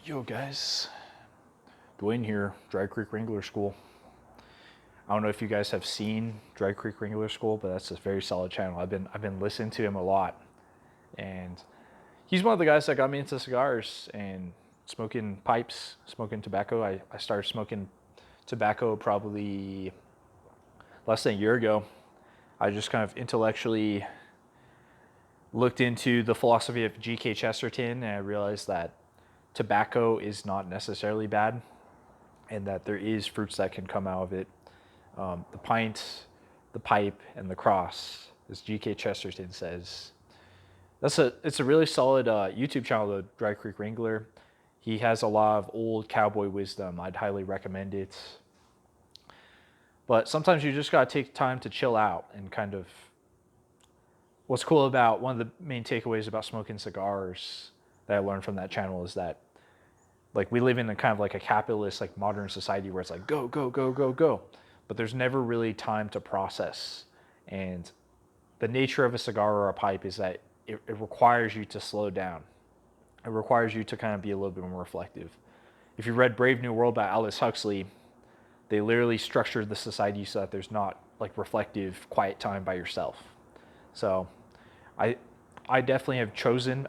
Yo guys, Dwayne here, Dry Creek Wrangler School. I don't know if you guys have seen Dry Creek Wrangler School, but that's a very solid channel. I've been listening to him a lot, and he's one of the guys that got me into cigars and smoking pipes, smoking tobacco. I started smoking tobacco probably less than a year ago. I just kind of intellectually looked into the philosophy of G.K. Chesterton, and I realized that tobacco is not necessarily bad, and that there is fruits that can come out of it. The pint, the pipe, and the cross, as G.K. Chesterton says. It's a really solid YouTube channel, the Dry Creek Wrangler. He has a lot of old cowboy wisdom. I'd highly recommend it. But sometimes you just gotta take time to chill out and kind of. What's cool about one of the main takeaways about smoking cigars that I learned from that channel is that, like, we live in a kind of like a capitalist, like, modern society where it's like go, go, go, go, go, but there's never really time to process. And the nature of a cigar or a pipe is that it requires you to slow down. It requires you to kind of be a little bit more reflective. If you read Brave New World by Aldous Huxley, they literally structured the society so that there's not like reflective, quiet time by yourself. So I definitely have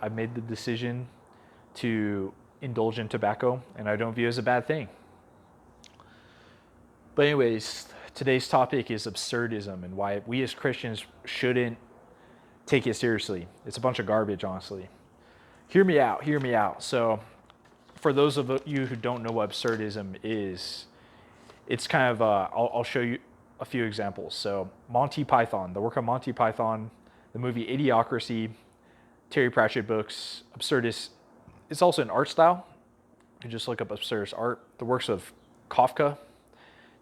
I've made the decision to indulge in tobacco, and I don't view it as a bad thing. But anyways, today's topic is absurdism and why we as Christians shouldn't take it seriously. It's a bunch of garbage, honestly. Hear me out, hear me out. So for those of you who don't know what absurdism is, it's kind of, I'll show you a few examples. So Monty Python, the work of Monty Python, the movie Idiocracy, Terry Pratchett books, Absurdist. It's also an art style. You can just look up absurdist art. The works of Kafka,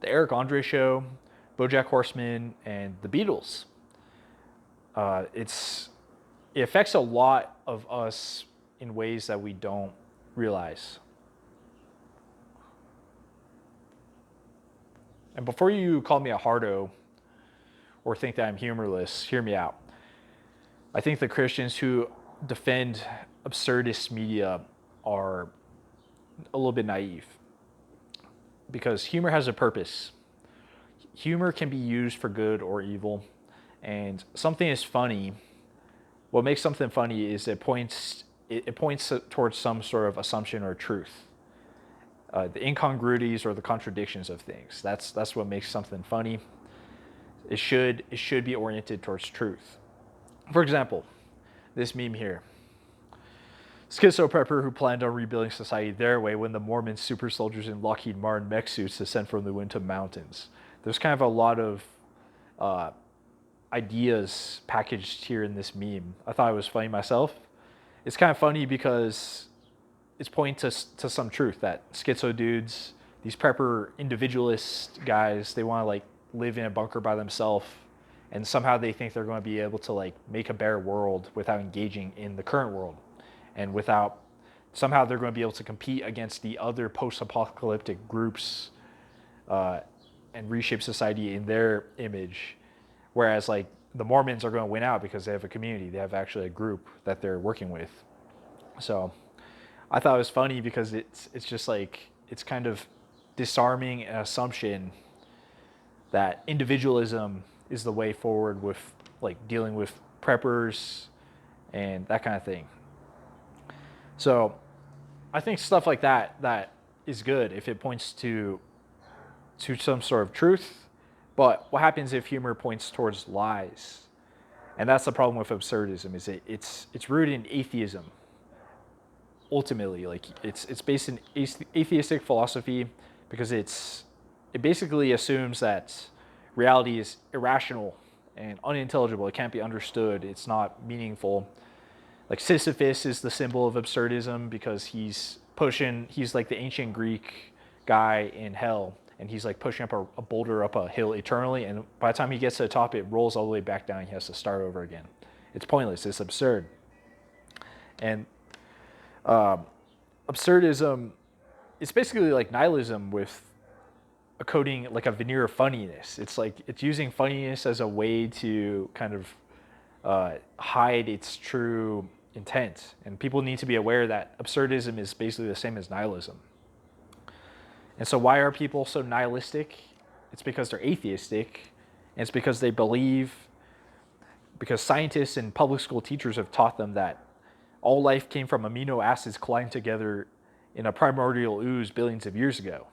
The Eric Andre Show, BoJack Horseman, and the Beatles. It affects a lot of us in ways that we don't realize. And before you call me a hardo or think that I'm humorless, hear me out. I think the Christians who defend absurdist media are a little bit naive, because humor has a purpose. Humor can be used for good or evil, and something is funny. What makes something funny is it points towards some sort of assumption or truth. The incongruities or the contradictions of things. That's what makes something funny. It should be oriented towards truth. For example, this meme here. Schizoprepper who planned on rebuilding society their way when the Mormon super soldiers in Lockheed Martin mech suits descend from the Winter Mountains. There's kind of a lot of ideas packaged here in this meme. I thought it was funny myself. It's kind of funny because it's pointing to some truth that schizo dudes, these prepper individualist guys, they want to like live in a bunker by themselves, and somehow they think they're going to be able to like make a better world without engaging in the current world, and somehow they're going to be able to compete against the other post-apocalyptic groups and reshape society in their image. Whereas like the Mormons are going to win out because they have a community, they have actually a group that they're working with. So I thought it was funny because it's just like, it's kind of disarming an assumption that individualism is the way forward with like dealing with preppers and that kind of thing. So I think stuff like that is good if it points to some sort of truth. But what happens if humor points towards lies? And that's the problem with absurdism, is it's rooted in atheism. Ultimately, like it's based in atheistic philosophy, because it basically assumes that reality is irrational and unintelligible. It can't be understood. It's not meaningful. Like Sisyphus is the symbol of absurdism because he's like the ancient Greek guy in hell, and he's like pushing up a boulder up a hill eternally, and by the time he gets to the top, it rolls all the way back down. He has to start over again. It's pointless. It's absurd. And absurdism, it's basically like nihilism with a coating, like a veneer of funniness. It's like it's using funniness as a way to kind of hide its true intent. And people need to be aware that absurdism is basically the same as nihilism. And so why are people so nihilistic? It's because they're atheistic, and it's because they believe, because scientists and public school teachers have taught them that all life came from amino acids colliding together in a primordial ooze billions of years ago.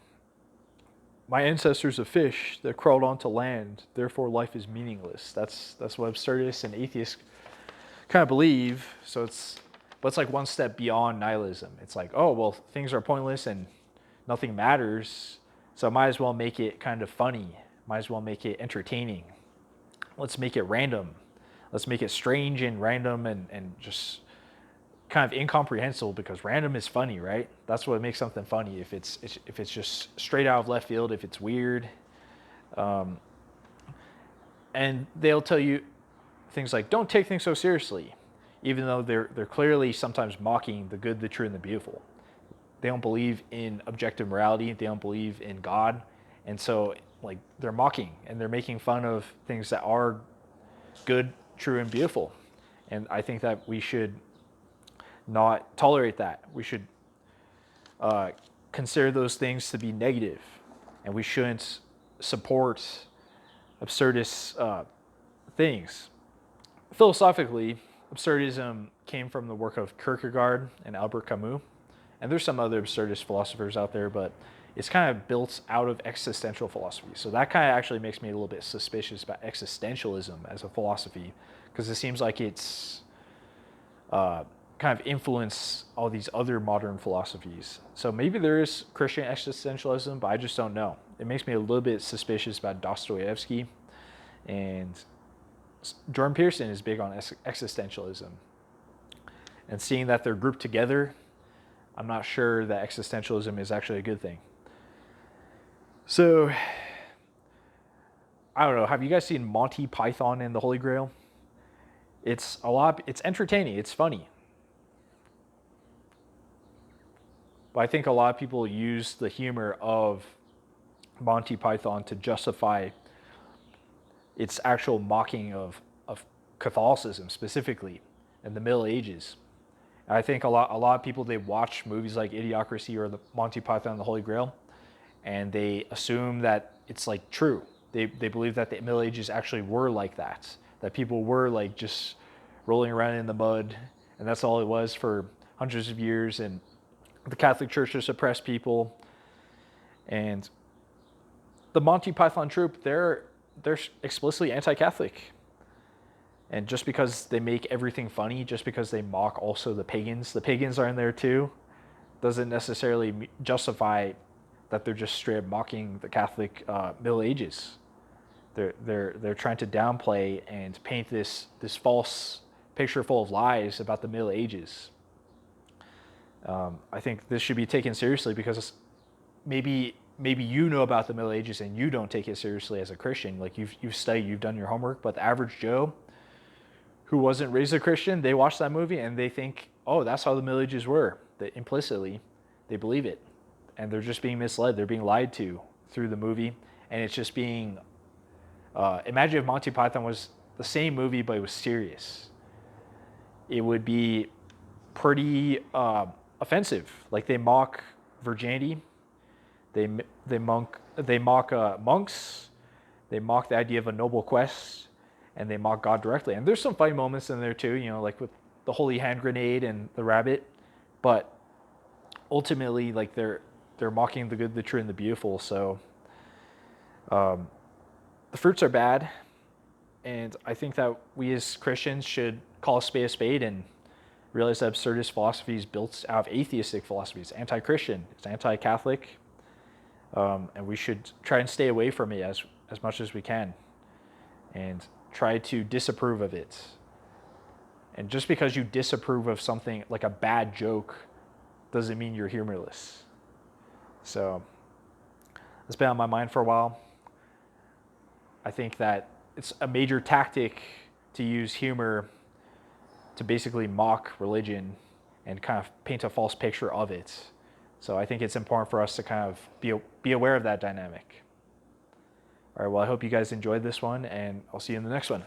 My ancestors are fish that crawled onto land, therefore life is meaningless. That's what absurdists and atheists kind of believe. So it's like one step beyond nihilism. It's like, oh, well, things are pointless and nothing matters, so might as well make it kind of funny. Might as well make it entertaining. Let's make it random. Let's make it strange and random and just kind of incomprehensible, because random is funny, right? That's what makes something funny. If it's just straight out of left field, if it's weird. And they'll tell you things like, don't take things so seriously, even though they're clearly sometimes mocking the good, the true, and the beautiful. They don't believe in objective morality. They don't believe in God. And so like they're mocking and they're making fun of things that are good, true, and beautiful. And I think that we should not tolerate that. We should consider those things to be negative, and we shouldn't support absurdist things. Philosophically, absurdism came from the work of Kierkegaard and Albert Camus. And there's some other absurdist philosophers out there, but it's kind of built out of existential philosophy. So that kind of actually makes me a little bit suspicious about existentialism as a philosophy, because it seems like it's kind of influenced all these other modern philosophies. So maybe there is Christian existentialism, but I just don't know. It makes me a little bit suspicious about Dostoevsky, and Jordan Peterson is big on existentialism. And seeing that they're grouped together, I'm not sure that existentialism is actually a good thing. So, I don't know. Have you guys seen Monty Python and the Holy Grail? It's entertaining. It's funny. But I think a lot of people use the humor of Monty Python to justify its actual mocking of Catholicism specifically in the Middle Ages. I think a lot of people, they watch movies like Idiocracy or the Monty Python and the Holy Grail, and they assume that it's like true. They believe that the Middle Ages actually were like that people were like just rolling around in the mud, and that's all it was for hundreds of years, and the Catholic Church just oppressed people. And the Monty Python troupe, they're explicitly anti-Catholic. And just because they make everything funny, just because they mock also the pagans are in there too, doesn't necessarily justify that they're just straight up mocking the Catholic Middle Ages. They're trying to downplay and paint this false picture full of lies about the Middle Ages. I think this should be taken seriously, because maybe you know about the Middle Ages and you don't take it seriously as a Christian. Like you've studied, you've done your homework, but the average Joe who wasn't raised a Christian, they watch that movie and they think, oh, that's how the Middle Ages were. That implicitly, they believe it. And they're just being misled. They're being lied to through the movie. And it's just being, imagine if Monty Python was the same movie, but it was serious. It would be pretty offensive. Like they mock virginity. They mock monks. They mock the idea of a noble quest. And they mock God directly. And there's some funny moments in there too, you know, like with the holy hand grenade and the rabbit. But ultimately, like they're mocking the good, the true, and the beautiful. So the fruits are bad. And I think that we as Christians should call a spade and realize that absurdist philosophy is built out of atheistic philosophy. It's anti-Christian. It's anti-Catholic. And we should try and stay away from it as much as we can. And try to disapprove of it. And just because you disapprove of something like a bad joke doesn't mean you're humorless. So it's been on my mind for a while. I think that it's a major tactic to use humor to basically mock religion and kind of paint a false picture of it. So I think it's important for us to kind of be aware of that dynamic. All right, well, I hope you guys enjoyed this one, and I'll see you in the next one.